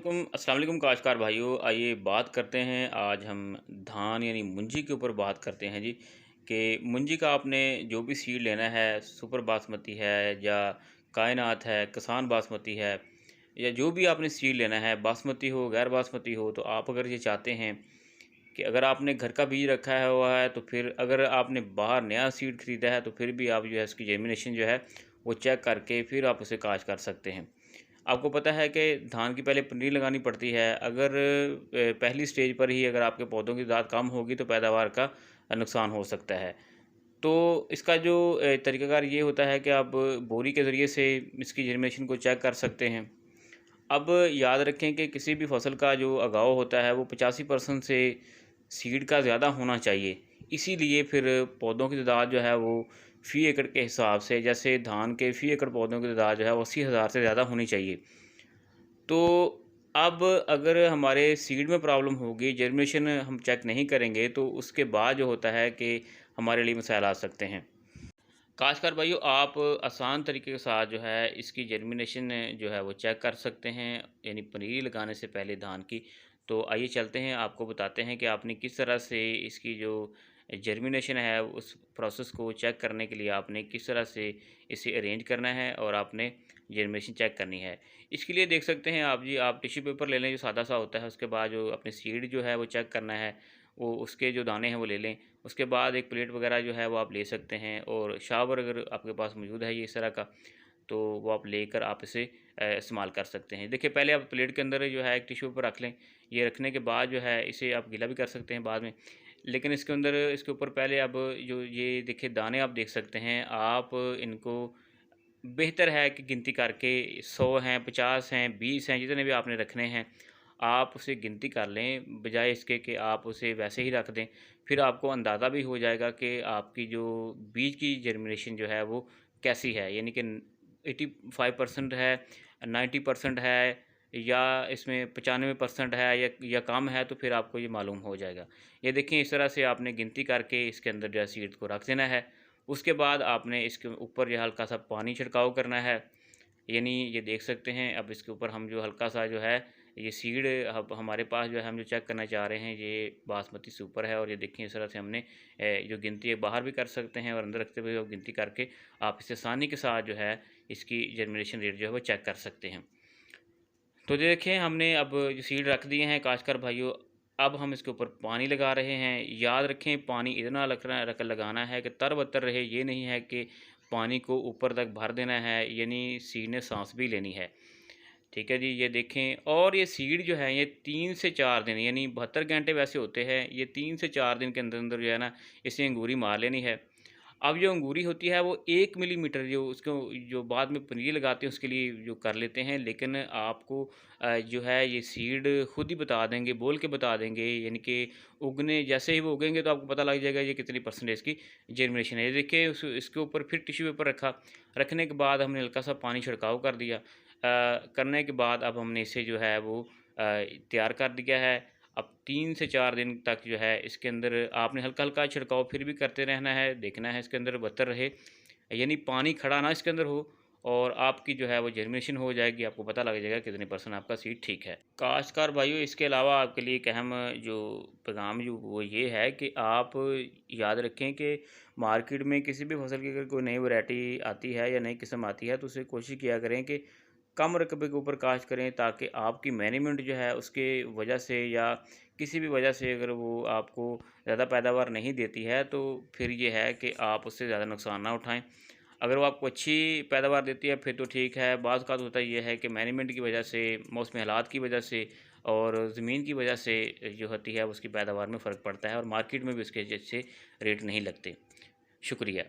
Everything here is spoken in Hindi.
अस्सलाम वालेकुम काश्तकार भाइयों। आइए बात करते हैं आज हम धान यानी मुंजी के ऊपर बात करते हैं जी। कि मुंजी का आपने जो भी सीड लेना है, सुपर बासमती है या कायनात है, किसान बासमती है, या जो भी आपने सीड लेना है, बासमती हो गैर बासमती हो, तो आप अगर ये चाहते हैं कि अगर आपने घर का बीज रखा है हुआ है, तो फिर अगर आपने बाहर नया सीड ख़रीदा है, तो फिर भी आप जो है इसकी जर्मिनेशन जो है वो चेक करके फिर आप उसे काश्त कर सकते हैं। आपको पता है कि धान की पहले पनीर लगानी पड़ती है। अगर पहली स्टेज पर ही अगर आपके पौधों की तादाद कम होगी तो पैदावार का नुकसान हो सकता है। तो इसका जो तरीक़ाकार ये होता है कि आप बोरी के ज़रिए से इसकी जर्मिनेशन को चेक कर सकते हैं। अब याद रखें कि किसी भी फसल का जो उगाव होता है वो 85% से सीड का ज़्यादा होना चाहिए। इसीलिए फिर पौधों की तादाद जो है वो फ़ी एकड़ के हिसाब से, जैसे धान के फ़ी एकड़ पौधों की तादाद जो है वो 80,000 से ज़्यादा होनी चाहिए। तो अब अगर हमारे सीड में प्रॉब्लम होगी, जर्मिनेशन हम चेक नहीं करेंगे, तो उसके बाद जो होता है कि हमारे लिए मसाइल आ सकते हैं। काश्तकार भाइयों, आप आसान तरीके के साथ जो है इसकी जर्मिनेशन जो है वो चेक कर सकते हैं, यानी पनीरी लगाने से पहले धान की। तो आइए चलते हैं, आपको बताते हैं कि आपने किस तरह से इसकी जो जर्मिनेशन है उस प्रोसेस को चेक करने के लिए आपने किस तरह से इसे अरेंज करना है और आपने जर्मिनेशन चेक करनी है। इसके लिए देख सकते हैं आप जी, आप टिश्यू पेपर ले लें जो सादा सा होता है, उसके बाद जो अपनी सीड जो है वो चेक करना है, वो उसके जो दाने हैं वो ले लें। उसके बाद एक प्लेट वगैरह जो है वो आप ले सकते हैं, और शावर अगर आपके पास मौजूद है ये इस तरह का, तो वो आप लेकर आप इसे इस्तेमाल कर सकते हैं। देखिए, पहले आप प्लेट के अंदर जो है एक टिश्यू पेपर रख लें। ये रखने के बाद जो है इसे आप गीला भी कर सकते हैं बाद में, लेकिन इसके अंदर इसके ऊपर पहले अब जो ये देखिए दाने आप देख सकते हैं, आप इनको बेहतर है कि गिनती करके 100 हैं, 50 हैं, 20 हैं, जितने भी आपने रखने हैं, आप उसे गिनती कर लें, बजाय इसके कि आप उसे वैसे ही रख दें। फिर आपको अंदाज़ा भी हो जाएगा कि आपकी जो बीज की जर्मिनेशन जो है वो कैसी है, यानी कि 85% है, 90% है, या इसमें 95% है, या कम है, तो फिर आपको ये मालूम हो जाएगा। ये देखिए, इस तरह से आपने गिनती करके इसके अंदर जो है सीड को रख देना है। उसके बाद आपने इसके ऊपर जो हल्का सा पानी छिड़काव करना है, यानी ये देख सकते हैं अब इसके ऊपर हम जो हल्का सा जो है ये सीड अब हमारे पास जो है हम जो चेक करना चाह रहे हैं ये बासमती सुपर है, और ये देखिए इस तरह से हमने जो गिनती है बाहर भी कर सकते हैं और अंदर रखते हुए गिनती करके आप इसे आसानी के साथ जो है इसकी जर्मिनेशन रेट जो है वो चेक कर सकते हैं। तो देखें, हमने अब जो सीड रख दिए हैं काश्तकार भाइयों, अब हम इसके ऊपर पानी लगा रहे हैं। याद रखें, पानी इतना लगाना है कि तर-बतर रहे, ये नहीं है कि पानी को ऊपर तक भर देना है, यानी सीड ने साँस भी लेनी है। ठीक है जी, ये देखें, और ये सीड जो है ये 3 से 4 दिन, यानी 72 घंटे वैसे होते हैं, ये 3 से 4 दिन के अंदर-अंदर जो है ना इसे अंगूरी मार लेनी है। अब जो अंगूरी होती है वो 1 मिलीमीटर, जो उसको जो बाद में पनीर लगाते हैं उसके लिए जो कर लेते हैं, लेकिन आपको जो है ये सीड खुद ही बता देंगे, बोल के बता देंगे, यानी कि उगने जैसे ही वो उगेंगे तो आपको पता लग जाएगा ये कितनी परसेंटेज की जर्मिनेशन है। ये देखिए, इसके ऊपर फिर टिश्यू पेपर रखा, रखने के बाद हमने हल्का सा पानी छिड़काव कर दिया। करने के बाद अब हमने इसे जो है वो तैयार कर दिया है। अब 3 से 4 दिन तक जो है इसके अंदर आपने हल्का-हल्का छिड़काव फिर भी करते रहना है, देखना है इसके अंदर बतर रहे, यानी पानी खड़ा ना इसके अंदर हो, और आपकी जो है वो जर्मिनेशन हो जाएगी, आपको पता लग जाएगा कितने परसेंट आपका सीड ठीक है। काश्तकार भाइयों, इसके अलावा आपके लिए एक अहम जो पैगाम जो वो ये है कि आप याद रखें कि मार्केट में किसी भी फसल की अगर कोई नई वैरायटी आती है या नई किस्म आती है, तो उसे कोशिश किया करें कि कम रकबे के ऊपर काश्त करें, ताकि आपकी मैनेजमेंट जो है उसके वजह से या किसी भी वजह से अगर वो आपको ज़्यादा पैदावार नहीं देती है, तो फिर ये है कि आप उससे ज़्यादा नुकसान ना उठाएं। अगर वो आपको अच्छी पैदावार देती है फिर तो ठीक है। बाज़ औक़ात होता ये है कि मैनेजमेंट की वजह से, मौसमी हालात की वजह से और ज़मीन की वजह से जो होती है उसकी पैदावार में फ़र्क पड़ता है, और मार्केट में भी उसके अच्छे रेट नहीं लगते। शुक्रिया।